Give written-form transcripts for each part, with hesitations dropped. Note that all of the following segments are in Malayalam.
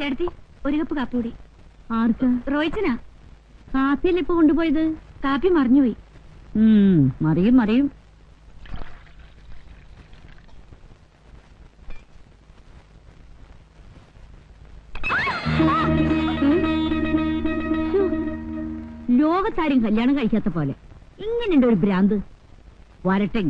ചേട്ടത്തി ഒരു കപ്പ് കാപ്പി കൂടി. ആർക്ക്? റോയിച്ചനാ. കാപ്പിയല്ലേ ഇപ്പൊ കൊണ്ടുപോയത്? കാപ്പി മറിഞ്ഞുപോയി. മറിയും മറിയും. ലോകത്താരും കല്യാണം കഴിക്കാത്ത പോലെ ഇങ്ങനെയുണ്ട് ഒരു ഭ്രാന്ത്. വരട്ടെ.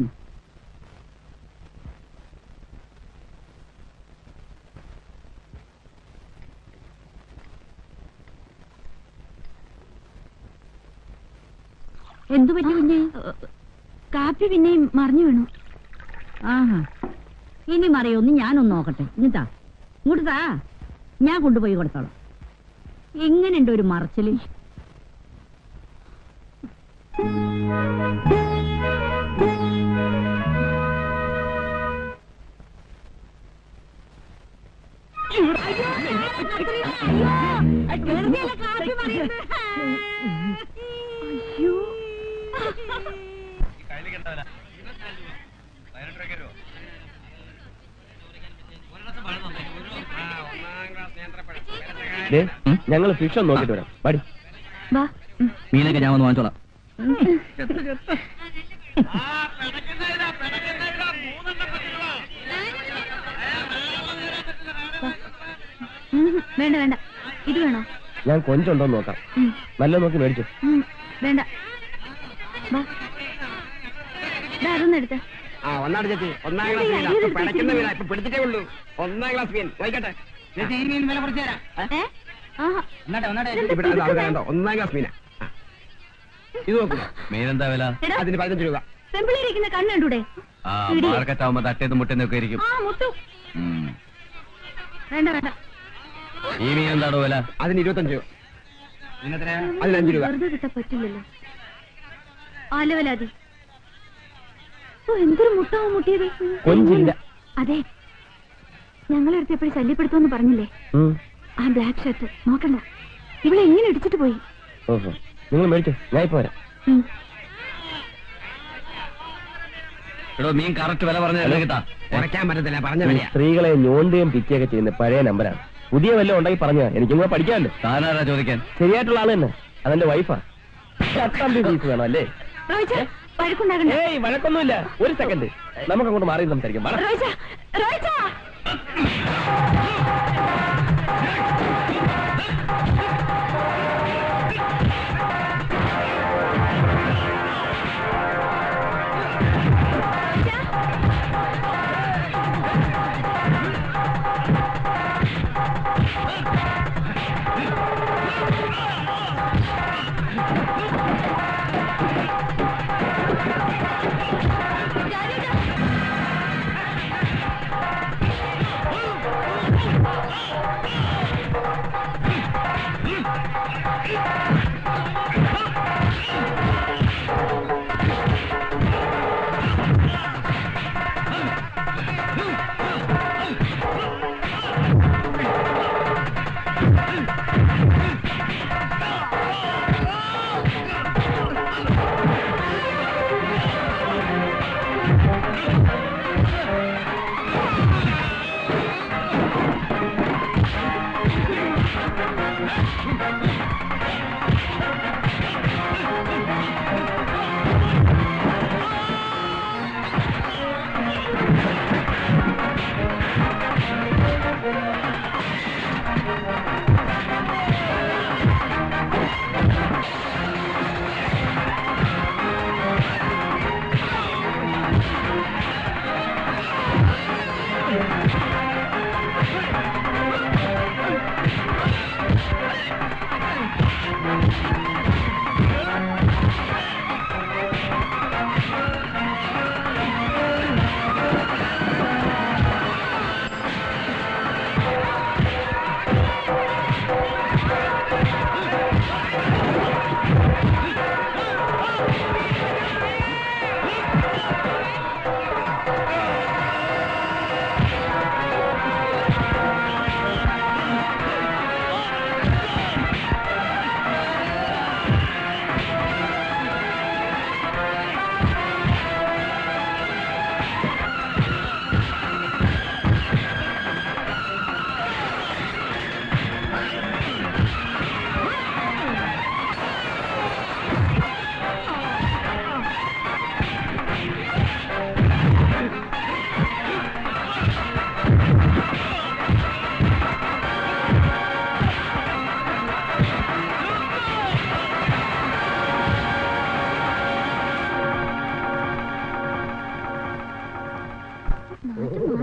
എന്തു പറ്റി കുഞ്ഞെ? കാപ്പി പിന്നെയും മറിഞ്ഞു വീണു. ആഹാ, ഇനി മറിയൊന്ന് ഞാനൊന്ന് നോക്കട്ടെ. ഇങ്ങട്ടാ, ഇങ്ങോട്ടാ, ഞാൻ കൊണ്ടുപോയി കൊടുത്തോളാം. എങ്ങനെയുണ്ട് ഒരു മറച്ചില്? ഞങ്ങൾ ഫിഷ് ഒന്ന് നോക്കിട്ട് വരാം. പാടി മീനൊക്കെ ഞാൻ ഒന്ന് വാങ്ങിച്ചോളാം. വേണ്ട വേണ്ട, ഇത് വേണോ? ഞാൻ കൊഞ്ചുണ്ടോ നോക്കാം. നല്ല നോക്കി മേടിച്ചു. വേണ്ട, അതൊന്നും എടുത്ത. ഒന്നാട് ചേച്ചി, ഒന്നാം ക്ലാസ് മീനാ. പിടയ്ക്കുന്ന മീനാ, ഇപ്പൊ പിടിച്ചിട്ടേ ഉള്ളൂ. ഒന്നാം ക്ലാസ് മീൻ വായിക്കട്ടെ. ഒന്നാം ക്ലാസ് മീനാ. ഇത് നോക്കുക. മീനെന്താ വില? അതിന് 15 രൂപ. സെമ്പിളിരിക്കുന്ന കണ്ണുണ്ടൂടെ? മാർക്കറ്റ് ആവുമ്പോ തട്ടേന്ന് മുട്ടേന്നൊക്കെ ഇരിക്കും. വേണ്ട വേണ്ട. ഈ മീൻ എന്താണോ വില? അതിന് 25 രൂപ. അതിന് 5 രൂപ. വെറുതെ കിട്ടാൻ പറ്റില്ലല്ലോ. ആലവലാതി. എന്തൊരു മുട്ടാവോ മുട്ടിയത്. കൊഞ്ചില്ല. അതെ, ഞങ്ങളെടുത്ത് എപ്പോഴും ശല്യപ്പെടുത്തുമെന്ന് പറഞ്ഞില്ലേ? ആ ബ്ലാക്ക് ഷർട്ട് നോക്കണ്ട, ഇവിടെ എങ്ങനെ ഇടിച്ചിട്ട് പോയി. ഓഹോ, നിങ്ങൾ മേടിച്ചോ, ഞാൻ ഇപ്പൊ വരാം. എടോ, മീൻ കറക്റ്റ് വില പറഞ്ഞ കിട്ടാ. കുറയ്ക്കാൻ പറ്റത്തില്ല, പറഞ്ഞ വില. സ്ത്രീകളെ ഞോണ്ടുകയും പിക്കുകയൊക്കെ ചെയ്യുന്ന പഴയ നമ്പറാണ്. പുതിയ വല്ല ഉണ്ടായി പറഞ്ഞ എനിക്കും കൂടെ പഠിക്കാമല്ലോ. താനാരാ ചോദിക്കാൻ? ശരിയായിട്ടുള്ള ആള് തന്നെ, അതെന്റെ വൈഫാ. 10 പീസ് വേണം അല്ലേ? വഴക്കുണ്ടാകണ്ടേ? വഴക്കൊന്നുമില്ല. ഒരു സെക്കൻഡ്, നമുക്ക് അങ്ങോട്ട് മാറി സംസാരിക്കാം.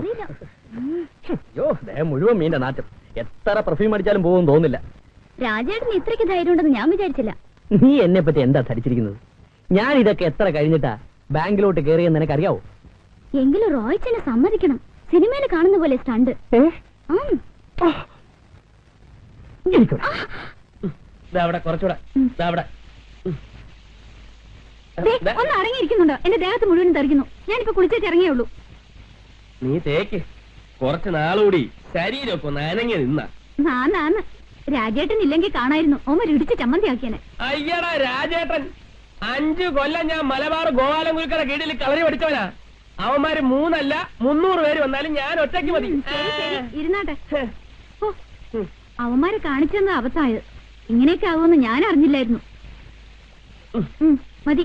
അറിയില്ല. അയ്യോ മുഴുവൻ മീന്റെ നാറ്റം. എത്ര പെർഫ്യൂം അടിച്ചാലും പോകും തോന്നില്ല. രാജേട്ടന് ഇത്രയ്ക്ക് ധൈര്യം ഉണ്ടെന്ന് ഞാൻ വിചാരിച്ചില്ല. നീ എന്നെ പറ്റി എന്താ ധരിച്ചിരിക്കുന്നത്? ഞാൻ ഇതൊക്കെ എത്ര കഴിഞ്ഞിട്ടാ ബാങ്കിലോട്ട് കയറിയെന്ന് നിനക്കറിയാവോ? എങ്കിലും റോയ്ച്ചനെ സമ്മതിക്കണം. സിനിമയിൽ കാണുന്ന പോലെ സ്റ്റണ്ട്. കുറച്ചുകൂടെ ഒന്ന് അടങ്ങിയിരിക്കുന്നുണ്ടോ? എന്റെ ദേഹത്ത് മുഴുവൻ തെറിക്കുന്നു. ഞാനിപ്പോ കുളിച്ചേച്ച് ഇറങ്ങിയേ ഉള്ളൂ. നീ തേക്ക്. കുറച്ച് നാളുകൂടി ശരീരമൊക്കെ ഒന്ന് അനങ്ങി നിന്ന. നാന്ന് രാജേട്ടൻ ഇല്ലെങ്കിൽ കാണായിരുന്നു. ഓമർ ഇടിച്ച് ചമ്മന്തിയാക്കിയനെ. അയ്യടാ രാജേട്ടൻ 5 കൊല്ലം ഞാൻ മലബാർ ഗോപാലൻകുൽക്കര കീഴിൽ കളരി പഠിച്ചവനാ. അവന്മാര് 3 അല്ല 300 പേര് വന്നാലും ഞാൻ ഒറ്റയ്ക്ക് മതി. ഇരുന്നാട്ടെ. ഓ, അവന്മാരെ കാണിച്ചെന്ന് അബദ്ധമായത്. ഇങ്ങനെയൊക്കെ ആവുമെന്ന് ഞാൻ അറിഞ്ഞില്ലായിരുന്നു. മതി,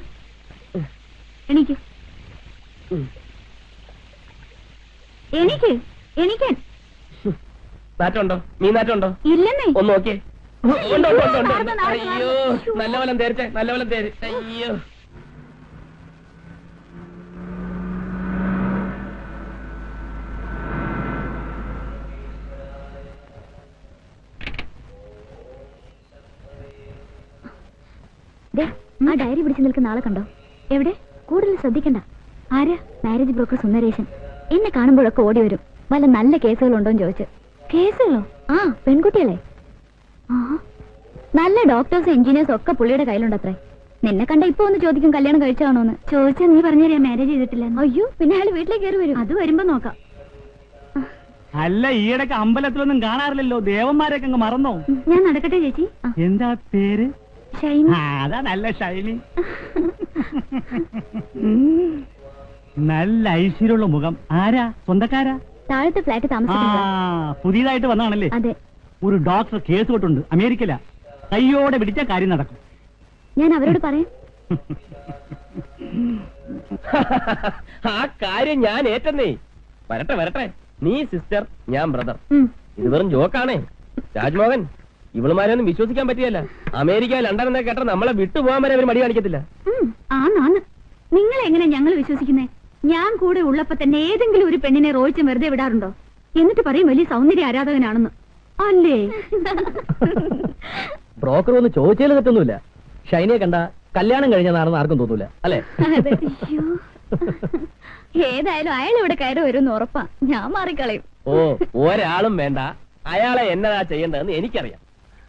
എണീക്ക്. എണീക്കാൻ നാറ്റുണ്ടോ? നീ നാറ്റുണ്ടോ? ഇല്ലെന്നേ. ഒന്ന് നോക്കിയേ. അയ്യോ നല്ലപോലെ തേരിച്ചേ, നല്ലപോലെ തേര്. അയ്യോ ആ ഡയറി പിടിച്ചു നിൽക്കുന്ന ആളെ കണ്ടോ? എവിടെ? കൂടുതൽ ശ്രദ്ധിക്കണ്ട. ആരാ? Marriage broker Sundaresan. എന്നെ കാണുമ്പോഴൊക്കെ ഓടി വരും. വല്ല നല്ല കേസുകളുണ്ടോന്ന് ചോദിച്ചു. കേസുകളോ? ആ, പെൺകുട്ടികളെ. ആ, നല്ല ഡോക്ടേഴ്സ് എഞ്ചിനീയേഴ്സ് ഒക്കെ പുള്ളിയുടെ കയ്യിലുണ്ടത്രേ. നിന്നെ കണ്ട ഇപ്പൊ ഒന്ന് ചോദിക്കും കല്യാണം കഴിച്ചാണോന്ന്. ചോദിച്ചാ നീ പറഞ്ഞാ മാരേജ് ചെയ്തിട്ടില്ല. അയ്യോ, പിന്നെ അയാൾ വീട്ടിലേക്ക് കയറി വരും. അത് വരുമ്പോ നോക്കാം. അല്ല, ഈയിടക്ക് അമ്പലത്തിലൊന്നും കാണാറില്ലല്ലോ. ദേവന്മാരൊക്കെ അങ്ങ് മറന്നോ? ഞാൻ നടക്കട്ടെ ചേച്ചി. എന്താ പേര്? ഷൈനി. അതാ നല്ല ഷൈനി. നല്ല ഐശ്വര്യമുള്ള മുഖം. ആരാ? സ്വന്തക്കാരാ? താഴത്തെ ഫ്ലാറ്റ് താമസിക്കുന്നത്. പുതിയതായിട്ട് വന്നാണല്ലേ? അതെ. ഒരു ഡോക്ടർ കേസ് തൊട്ടുണ്ട്. അമേരിക്കയിലാ. കയ്യോടെ പിടിച്ച കാര്യം നടക്കും. ഞാൻ അവരോട് പറയാം. ആ കാര്യം ഞാൻ ഏറ്റെന്നേ. വരട്ടെ വരട്ടെ. നീ സിസ്റ്റർ, ഞാൻ ബ്രദർ. ഇത് വെറും ജോക്കാണേ. രാജ്മോഹൻ, ഇവളുമാരെയൊന്നും വിശ്വസിക്കാൻ പറ്റിയല്ല. അമേരിക്ക, ലണ്ടൻ എന്നൊക്കെ കേട്ടാൽ നമ്മളെ വിട്ടുപോകാൻ വരെ അവർ മടി കാണിക്കത്തില്ല. ആന്ന്. നിങ്ങൾ എങ്ങനെ ഞങ്ങൾ വിശ്വസിക്കുന്നേ? ഞാൻ കൂടെ ഉള്ളപ്പോ തന്നെ ഏതെങ്കിലും ഒരു പെണ്ണിനെ റോയിച്ച് വെറുതെ വിടാറുണ്ടോ? എന്നിട്ട് പറയും വലിയ സൗന്ദര്യ ആരാധകനാണെന്ന്. അല്ലേ? ബ്രോക്കർ ഒന്ന് ചോദിച്ചാൽ തെറ്റൊന്നുമില്ല. ഷൈനിയെ കണ്ട കല്യാണം കഴിഞ്ഞാണെന്ന് ആർക്കും തോന്നൂല, അല്ലെ? ഏതായാലും അയാൾ ഇവിടെ കയറി വരുമെന്ന് ഉറപ്പാ. ഞാൻ മാറിക്കളയും. ഓ, ഒരാളും വേണ്ട. അയാളെ എന്നതാ ചെയ്യേണ്ടതെന്ന് എനിക്കറിയാം.